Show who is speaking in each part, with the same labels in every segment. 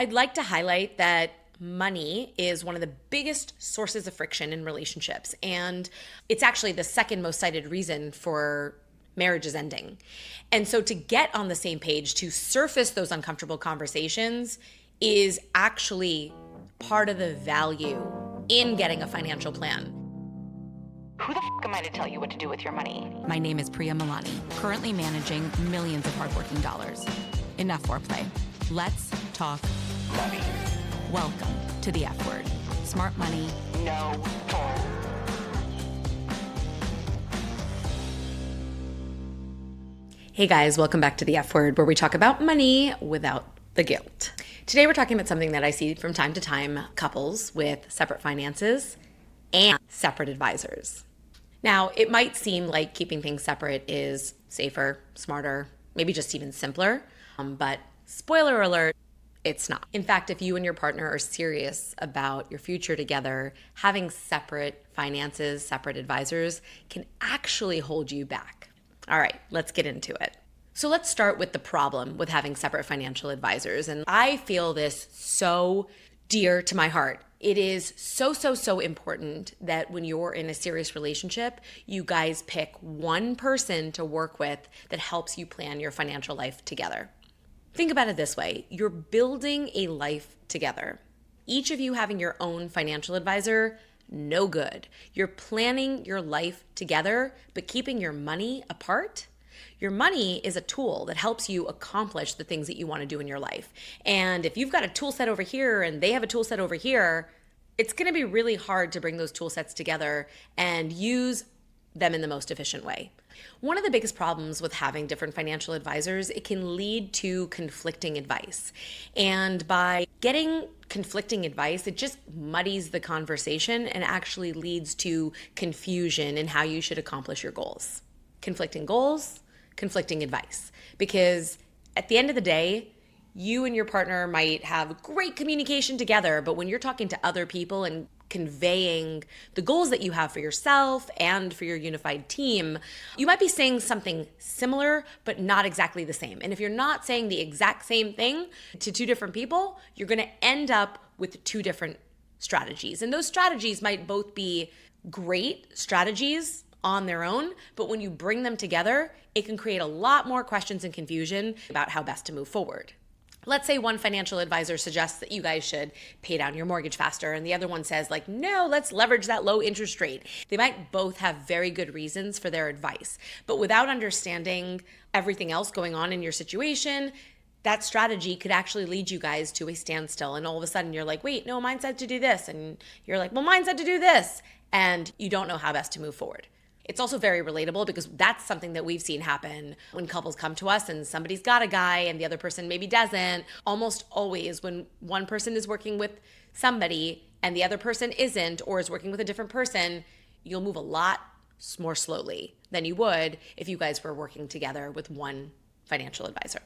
Speaker 1: I'd like to highlight that money is one of the biggest sources of friction in relationships. And it's actually the second most cited reason for marriages ending. And so to get on the same page, to surface those uncomfortable conversations is actually part of the value in getting a financial plan.
Speaker 2: Who the f am I to tell you what to do with your money?
Speaker 3: My name is Priya Malani, currently managing millions of hardworking dollars. Enough foreplay. Let's talk
Speaker 2: Money.
Speaker 3: Welcome to the F word. Smart money.
Speaker 2: No bull.
Speaker 1: Hey guys, welcome back to the F word, where we talk about money without the guilt. Today we're talking about something that I see from time to time, couples with separate finances and separate advisors. Now, it might seem like keeping things separate is safer, smarter, maybe just even simpler, but spoiler alert, it's not. In fact, if you and your partner are serious about your future together, having separate finances, separate advisors can actually hold you back. All right, let's get into it. So let's start with the problem with having separate financial advisors. And I feel this so dear to my heart. It is so important that when you're in a serious relationship, you guys pick one person to work with that helps you plan your financial life together. Think about it this way. You're building a life together. Each of you having your own financial advisor, no good. You're planning your life together, but keeping your money apart. Your money is a tool that helps you accomplish the things that you want to do in your life. And if you've got a tool set over here and they have a tool set over here, it's going to be really hard to bring those tool sets together and use them in the most efficient way. One of the biggest problems with having different financial advisors, it can lead to conflicting advice. And by getting conflicting advice, it just muddies the conversation and actually leads to confusion in how you should accomplish your goals. Conflicting goals, conflicting advice. Because at the end of the day, you and your partner might have great communication together, but when you're talking to other people and conveying the goals that you have for yourself and for your unified team, you might be saying something similar, but not exactly the same. And if you're not saying the exact same thing to two different people, you're going to end up with two different strategies. And those strategies might both be great strategies on their own, but when you bring them together, it can create a lot more questions and confusion about how best to move forward. Let's say one financial advisor suggests that you guys should pay down your mortgage faster, and the other one says like, no, let's leverage that low interest rate. They might both have very good reasons for their advice, but without understanding everything else going on in your situation, that strategy could actually lead you guys to a standstill. And all of a sudden you're like, wait, no, mine said to do this. And you're like, well, mine said to do this. And you don't know how best to move forward. It's also very relatable because that's something that we've seen happen when couples come to us and somebody's got a guy and the other person maybe doesn't. Almost always when one person is working with somebody and the other person isn't, or is working with a different person, you'll move a lot more slowly than you would if you guys were working together with one financial advisor.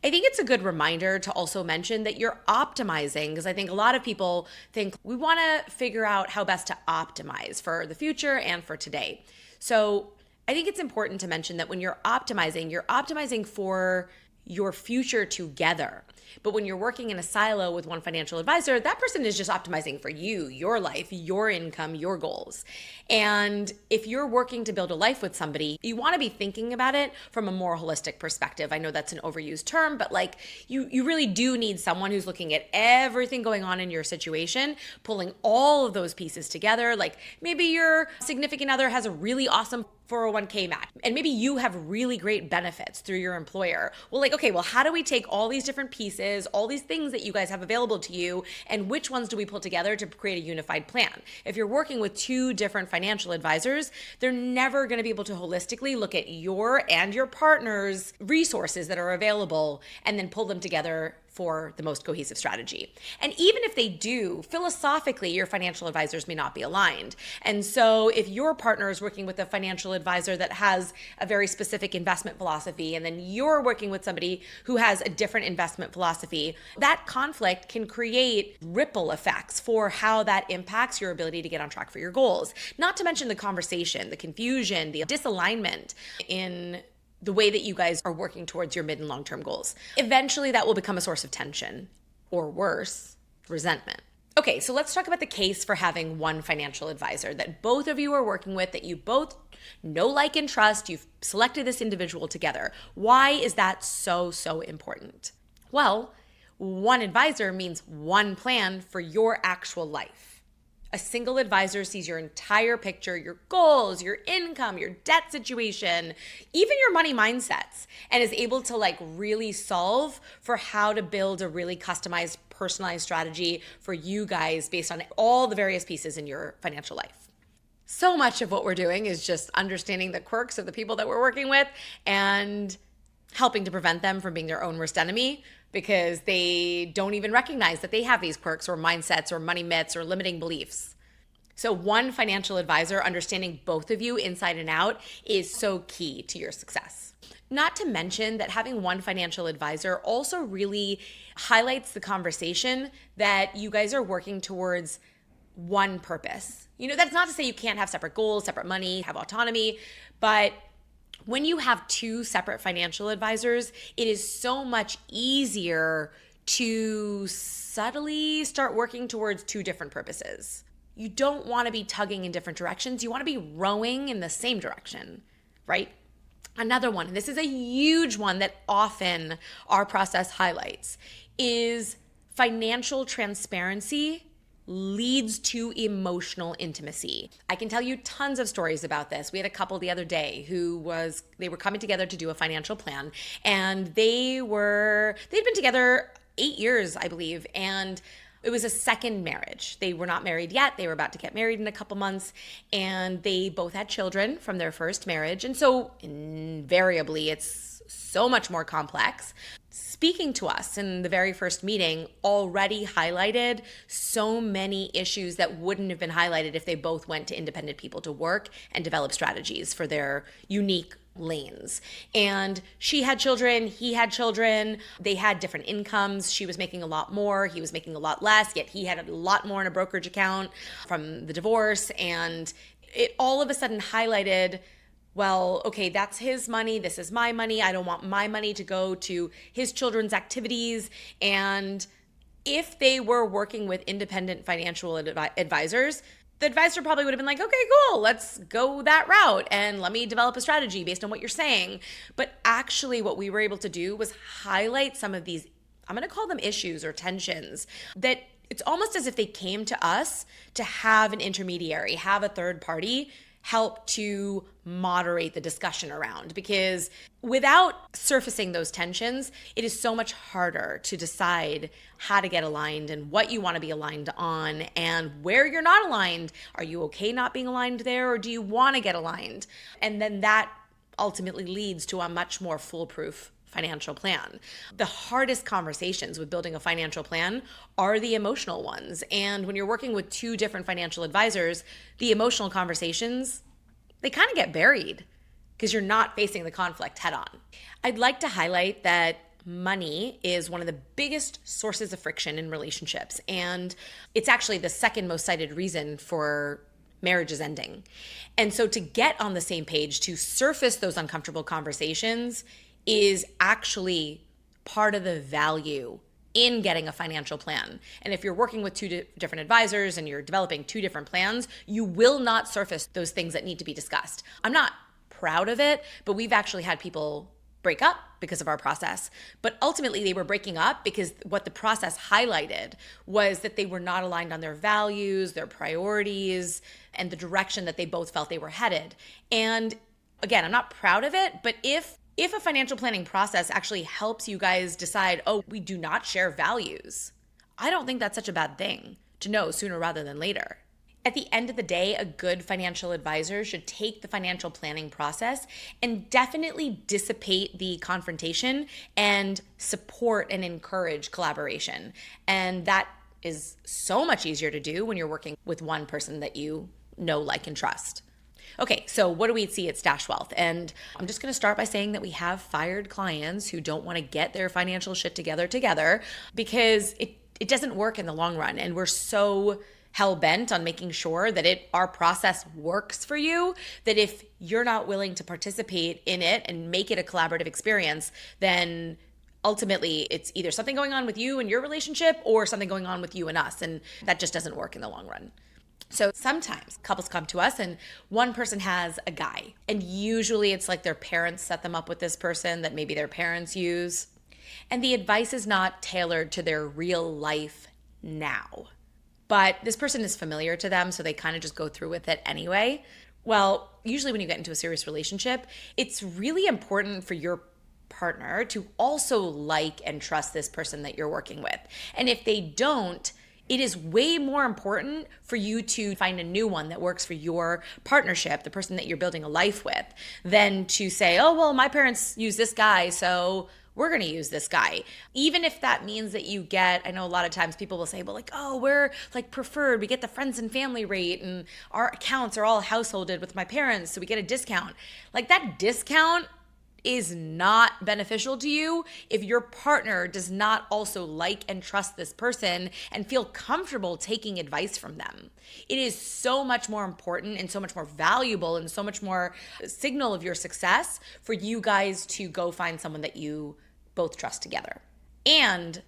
Speaker 1: I think it's a good reminder to also mention that you're optimizing, because I think a lot of people think we want to figure out how best to optimize for the future and for today. So I think it's important to mention that when you're optimizing for your future together. But when you're working in a silo with one financial advisor, that person is just optimizing for you, your life, your income, your goals. And if you're working to build a life with somebody, you want to be thinking about it from a more holistic perspective. I know that's an overused term, but like you really do need someone who's looking at everything going on in your situation, pulling all of those pieces together. Like maybe your significant other has a really awesome 401k match, and maybe you have really great benefits through your employer. Well, like, okay, well, how do we take all these different pieces, all these things that you guys have available to you, and which ones do we pull together to create a unified plan? If you're working with two different financial advisors, they're never going to be able to holistically look at your and your partner's resources that are available and then pull them together for the most cohesive strategy. And even if they do, philosophically, your financial advisors may not be aligned. And so if your partner is working with a financial advisor that has a very specific investment philosophy, and then you're working with somebody who has a different investment philosophy, that conflict can create ripple effects for how that impacts your ability to get on track for your goals. Not to mention the conversation, the confusion, the disalignment in the way that you guys are working towards your mid and long-term goals. Eventually that will become a source of tension. or worse, resentment. Okay, so let's talk about the case for having one financial advisor that both of you are working with, that you both know, like, and trust. You've selected this individual together. Why is that so important? Well, one advisor means one plan for your actual life. A single advisor sees your entire picture, your goals, your income, your debt situation, even your money mindsets, and is able to really solve for how to build a really customized, personalized strategy for you guys based on all the various pieces in your financial life. So much of what we're doing is just understanding the quirks of the people that we're working with and helping to prevent them from being their own worst enemy, because they don't even recognize that they have these quirks or mindsets or money myths or limiting beliefs. So one financial advisor understanding both of you inside and out is so key to your success. Not to mention that having one financial advisor also really highlights the conversation that you guys are working towards one purpose. That's not to say you can't have separate goals, separate money, have autonomy, but when you have two separate financial advisors, it is so much easier to subtly start working towards two different purposes. You don't want to be tugging in different directions. You want to be rowing in the same direction, right? Another one, and this is a huge one that often our process highlights, is financial transparency leads to emotional intimacy. I can tell you tons of stories about this. We had a couple the other day they were coming together to do a financial plan, and they'd been together 8 years, I believe, and it was a second marriage. They were not married yet. They were about to get married in a couple months, and they both had children from their first marriage. And so invariably, it's so much more complex. Speaking to us in the very first meeting already highlighted so many issues that wouldn't have been highlighted if they both went to independent people to work and develop strategies for their unique lanes. And she had children, he had children, they had different incomes. She was making a lot more, he was making a lot less, yet he had a lot more in a brokerage account from the divorce. And it all of a sudden highlighted, well, okay, that's his money, this is my money. I don't want my money to go to his children's activities. And if they were working with independent financial advisors, the advisor probably would have been like, okay, cool, let's go that route and let me develop a strategy based on what you're saying. But actually what we were able to do was highlight some of these, I'm going to call them issues or tensions, that it's almost as if they came to us to have an intermediary, have a third party help to moderate the discussion around, because without surfacing those tensions, it is so much harder to decide how to get aligned and what you want to be aligned on and where you're not aligned. Are you okay not being aligned there, or do you want to get aligned? And then that ultimately leads to a much more foolproof financial plan. The hardest conversations with building a financial plan are the emotional ones. And when you're working with two different financial advisors, the emotional conversations, they kind of get buried because you're not facing the conflict head on. I'd like to highlight that money is one of the biggest sources of friction in relationships. And it's actually the second most cited reason for marriages ending. And so to get on the same page, to surface those uncomfortable conversations is actually part of the value in getting a financial plan. And if you're working with two different advisors and you're developing two different plans, you will not surface those things that need to be discussed. I'm not proud of it, but we've actually had people break up because of our process. But ultimately, they were breaking up because what the process highlighted was that they were not aligned on their values, their priorities, and the direction that they both felt they were headed. And again, I'm not proud of it, but if a financial planning process actually helps you guys decide, oh, we do not share values, I don't think that's such a bad thing to know sooner rather than later. At the end of the day, a good financial advisor should take the financial planning process and definitely dissipate the confrontation and support and encourage collaboration. And that is so much easier to do when you're working with one person that you know, like, and trust. Okay, so what do we see at Stash Wealth? And I'm just going to start by saying that we have fired clients who don't want to get their financial shit together because it doesn't work in the long run. And we're so hell-bent on making sure that our process works for you, that if you're not willing to participate in it and make it a collaborative experience, then ultimately it's either something going on with you and your relationship or something going on with you and us. And that just doesn't work in the long run. So sometimes couples come to us and one person has a guy, and usually it's like their parents set them up with this person that maybe their parents use. And the advice is not tailored to their real life now. But this person is familiar to them, so they kind of just go through with it anyway. Well, usually when you get into a serious relationship, it's really important for your partner to also like and trust this person that you're working with. And if they don't, it is way more important for you to find a new one that works for your partnership, the person that you're building a life with, than to say, oh, well, my parents use this guy, so we're going to use this guy. Even if that means that you get, I know a lot of times people will say, well, like, oh, we're like preferred. We get the friends and family rate and our accounts are all householded with my parents, so we get a discount. Like that discount is not beneficial to you if your partner does not also like and trust this person and feel comfortable taking advice from them. It is so much more important and so much more valuable and so much more signal of your success for you guys to go find someone that you both trust together and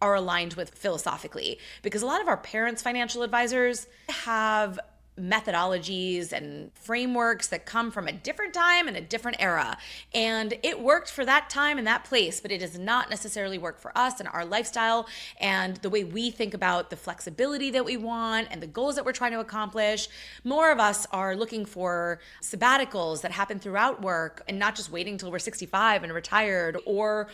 Speaker 1: are aligned with philosophically. Because a lot of our parents' financial advisors have methodologies and frameworks that come from a different time and a different era. And it worked for that time and that place, but it does not necessarily work for us and our lifestyle and the way we think about the flexibility that we want and the goals that we're trying to accomplish. More of us are looking for sabbaticals that happen throughout work and not just waiting till we're 65 and retired, or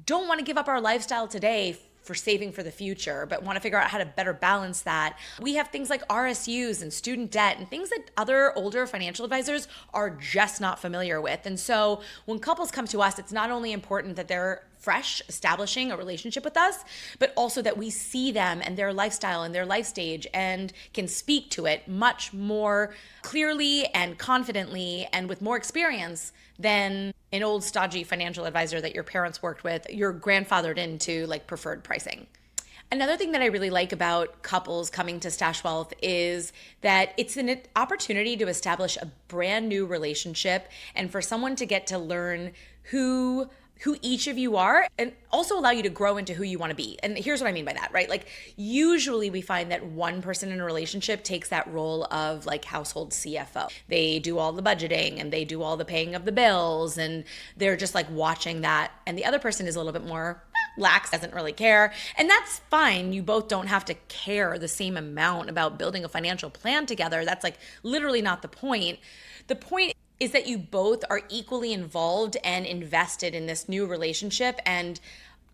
Speaker 1: don't want to give up our lifestyle today for saving for the future, but want to figure out how to better balance that. We have things like RSUs and student debt and things that other older financial advisors are just not familiar with. And so when couples come to us, it's not only important that they're fresh, establishing a relationship with us, but also that we see them and their lifestyle and their life stage and can speak to it much more clearly and confidently and with more experience than an old stodgy financial advisor that your parents worked with, you're grandfathered into like preferred pricing. Another thing that I really like about couples coming to Stash Wealth is that it's an opportunity to establish a brand new relationship and for someone to get to learn who each of you are and also allow you to grow into who you want to be. And here's what I mean by that, right? Like usually we find that one person in a relationship takes that role of like household CFO. They do all the budgeting and they do all the paying of the bills and they're just like watching that. And the other person is a little bit more lax, doesn't really care. And that's fine. You both don't have to care the same amount about building a financial plan together. That's like literally not the point. The point is that you both are equally involved and invested in this new relationship, and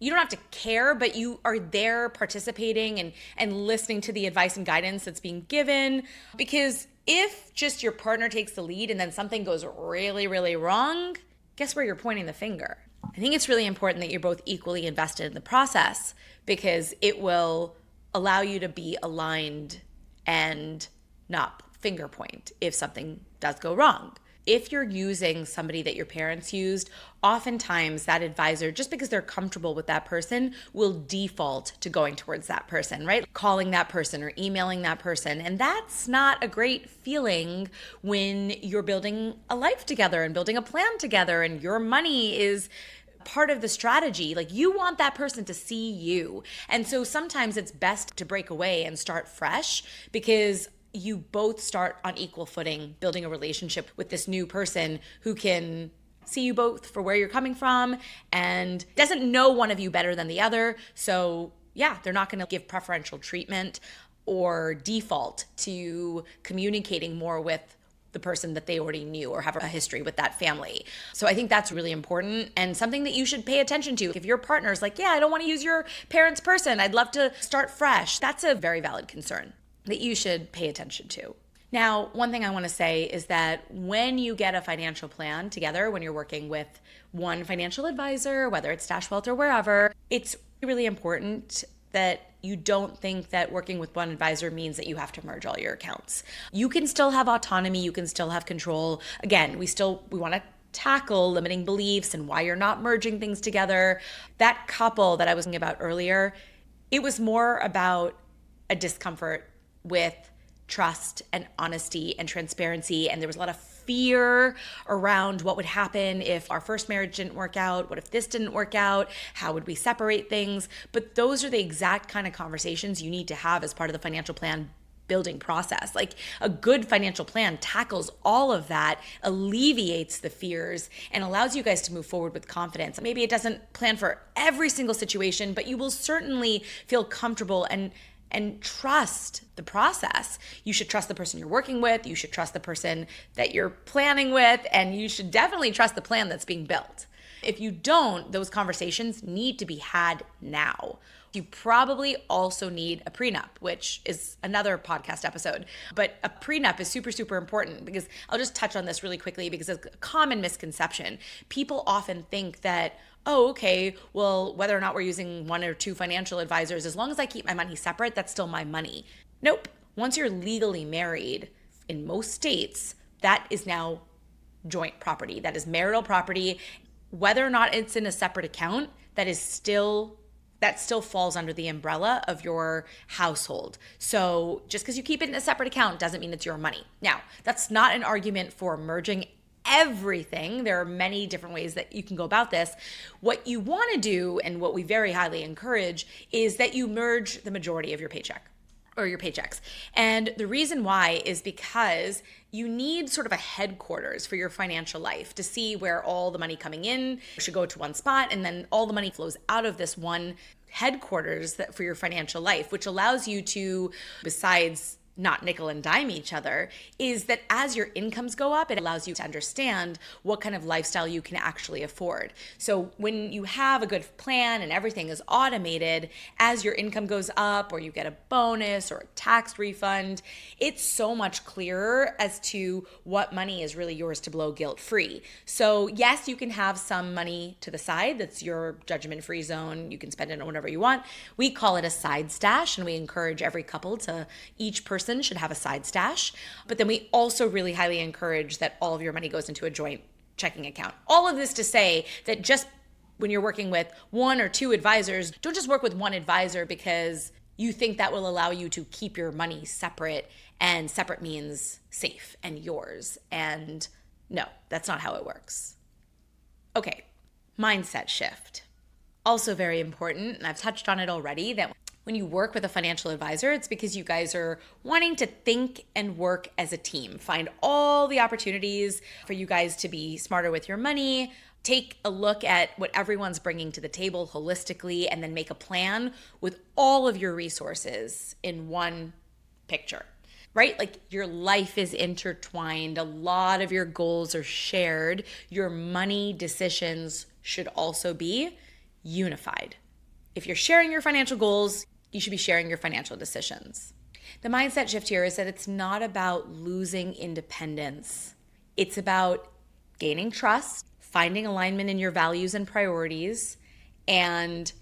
Speaker 1: you don't have to care, but you are there participating and listening to the advice and guidance that's being given. Because if just your partner takes the lead and then something goes really, really wrong, guess where you're pointing the finger? I think it's really important that you're both equally invested in the process because it will allow you to be aligned and not finger point if something does go wrong. If you're using somebody that your parents used, oftentimes that advisor, just because they're comfortable with that person, will default to going towards that person, right? Calling that person or emailing that person. And that's not a great feeling when you're building a life together and building a plan together and your money is part of the strategy. Like you want that person to see you. And so sometimes it's best to break away and start fresh because you both start on equal footing, building a relationship with this new person who can see you both for where you're coming from and doesn't know one of you better than the other. So yeah, they're not going to give preferential treatment or default to communicating more with the person that they already knew or have a history with that family. So I think that's really important and something that you should pay attention to. If your partner's like, yeah, I don't want to use your parents' person, I'd love to start fresh, that's a very valid concern that you should pay attention to. Now, one thing I want to say is that when you get a financial plan together, when you're working with one financial advisor, whether it's Stash Wealth or wherever, it's really important that you don't think that working with one advisor means that you have to merge all your accounts. You can still have autonomy, you can still have control. Again, we want to tackle limiting beliefs and why you're not merging things together. That couple that I was talking about earlier, it was more about a discomfort with trust and honesty and transparency. And there was a lot of fear around what would happen if our first marriage didn't work out. What if this didn't work out? How would we separate things? But those are the exact kind of conversations you need to have as part of the financial plan building process. Like a good financial plan tackles all of that, alleviates the fears, and allows you guys to move forward with confidence. Maybe it doesn't plan for every single situation, but you will certainly feel comfortable and trust the process. You should trust the person you're working with, you should trust the person that you're planning with, and you should definitely trust the plan that's being built. If you don't, those conversations need to be had now. You probably also need a prenup, which is another podcast episode. But a prenup is super, super important because I'll just touch on this really quickly because it's a common misconception. People often think that, oh, okay, well, whether or not we're using one or two financial advisors, as long as I keep my money separate, that's still my money. Nope. Once you're legally married, in most states, that is now joint property. That is marital property. Whether or not it's in a separate account, that still falls under the umbrella of your household. So just because you keep it in a separate account doesn't mean it's your money. Now, that's not an argument for merging everything. There are many different ways that you can go about this. What you want to do, and what we very highly encourage, is that you merge the majority of your paycheck or your paychecks. And the reason why is because you need sort of a headquarters for your financial life to see where all the money coming in should go to one spot, and then all the money flows out of this one headquarters for your financial life, which allows you to, besides not nickel and dime each other, is that as your incomes go up, it allows you to understand what kind of lifestyle you can actually afford. So when you have a good plan and everything is automated, as your income goes up or you get a bonus or a tax refund, it's so much clearer as to what money is really yours to blow guilt-free. So yes, you can have some money to the side. That's your judgment-free zone. You can spend it on whatever you want. We call it a side stash, and we encourage every couple to, each person should have a side stash. But then we also really highly encourage that all of your money goes into a joint checking account. All of this to say that just when you're working with one or two advisors, don't just work with one advisor because you think that will allow you to keep your money separate, and separate means safe and yours. And no, that's not how it works. Okay, mindset shift. Also very important, and I've touched on it already, that when you work with a financial advisor, it's because you guys are wanting to think and work as a team. Find all the opportunities for you guys to be smarter with your money. Take a look at what everyone's bringing to the table holistically, and then make a plan with all of your resources in one picture, right? Like your life is intertwined. A lot of your goals are shared. Your money decisions should also be unified. If you're sharing your financial goals, you should be sharing your financial decisions. The mindset shift here is that it's not about losing independence. It's about gaining trust, finding alignment in your values and priorities, and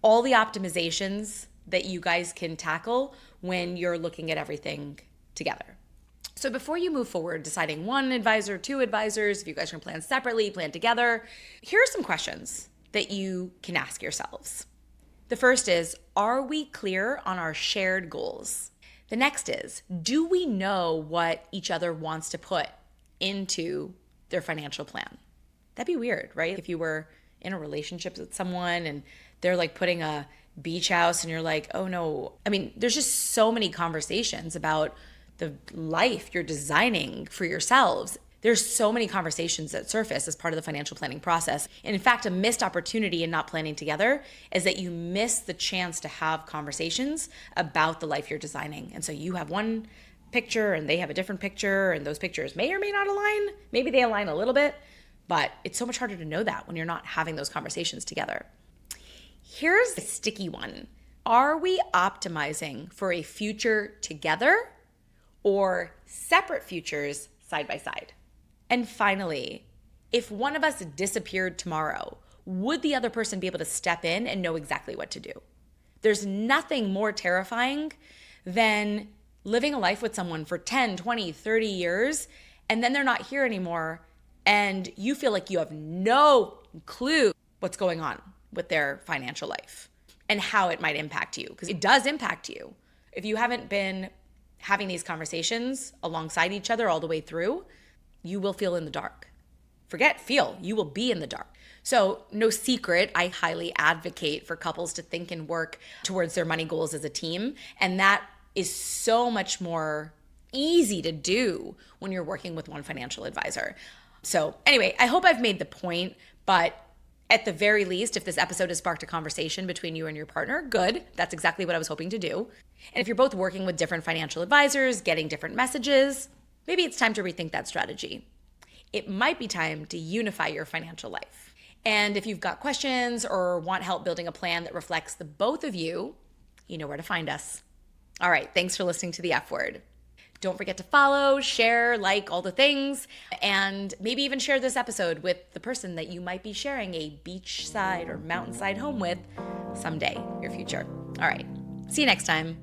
Speaker 1: all the optimizations that you guys can tackle when you're looking at everything together. So before you move forward, deciding one advisor, two advisors, if you guys can plan separately, plan together, here are some questions that you can ask yourselves. The first is, are we clear on our shared goals? The next is, do we know what each other wants to put into their financial plan? That'd be weird, right? If you were in a relationship with someone and they're like putting a beach house and you're like, oh no. I mean, there's just so many conversations about the life you're designing for yourselves. There's so many conversations that surface as part of the financial planning process. And in fact, a missed opportunity in not planning together is that you miss the chance to have conversations about the life you're designing. And so you have one picture and they have a different picture, and those pictures may or may not align. Maybe they align a little bit, but it's so much harder to know that when you're not having those conversations together. Here's a sticky one. Are we optimizing for a future together or separate futures side by side? And finally, if one of us disappeared tomorrow, would the other person be able to step in and know exactly what to do? There's nothing more terrifying than living a life with someone for 10, 20, 30 years, and then they're not here anymore, and you feel like you have no clue what's going on with their financial life and how it might impact you, because it does impact you. If you haven't been having these conversations alongside each other all the way through, you will feel in the dark. Forget feel, you will be in the dark. So no secret, I highly advocate for couples to think and work towards their money goals as a team. And that is so much more easy to do when you're working with one financial advisor. So anyway, I hope I've made the point, but at the very least, if this episode has sparked a conversation between you and your partner, good. That's exactly what I was hoping to do. And if you're both working with different financial advisors, getting different messages, maybe it's time to rethink that strategy. It might be time to unify your financial life. And if you've got questions or want help building a plan that reflects the both of you, you know where to find us. All right, thanks for listening to The F Word. Don't forget to follow, share, like, all the things, and maybe even share this episode with the person that you might be sharing a beachside or mountainside home with someday, your future. All right, see you next time.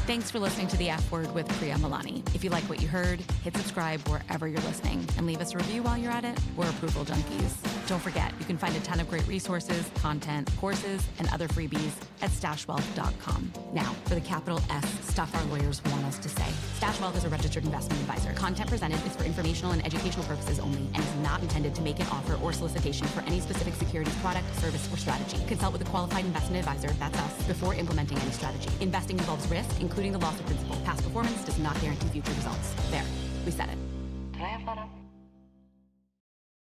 Speaker 3: Thanks for listening to The F Word with Priya Malani. If you like what you heard, hit subscribe wherever you're listening and leave us a review while you're at it. We're approval junkies. Don't forget, you can find a ton of great resources, content, courses, and other freebies at stashwealth.com. Now, for the capital S stuff our lawyers want us to say. StashWealth is a registered investment advisor. Content presented is for informational and educational purposes only and is not intended to make an offer or solicitation for any specific securities, product, service, or strategy. Consult with a qualified investment advisor, that's us, before implementing any strategy. Investing involves risk, including the loss of principal. Past performance does not guarantee future results. There, we said it.
Speaker 2: Did I have fun?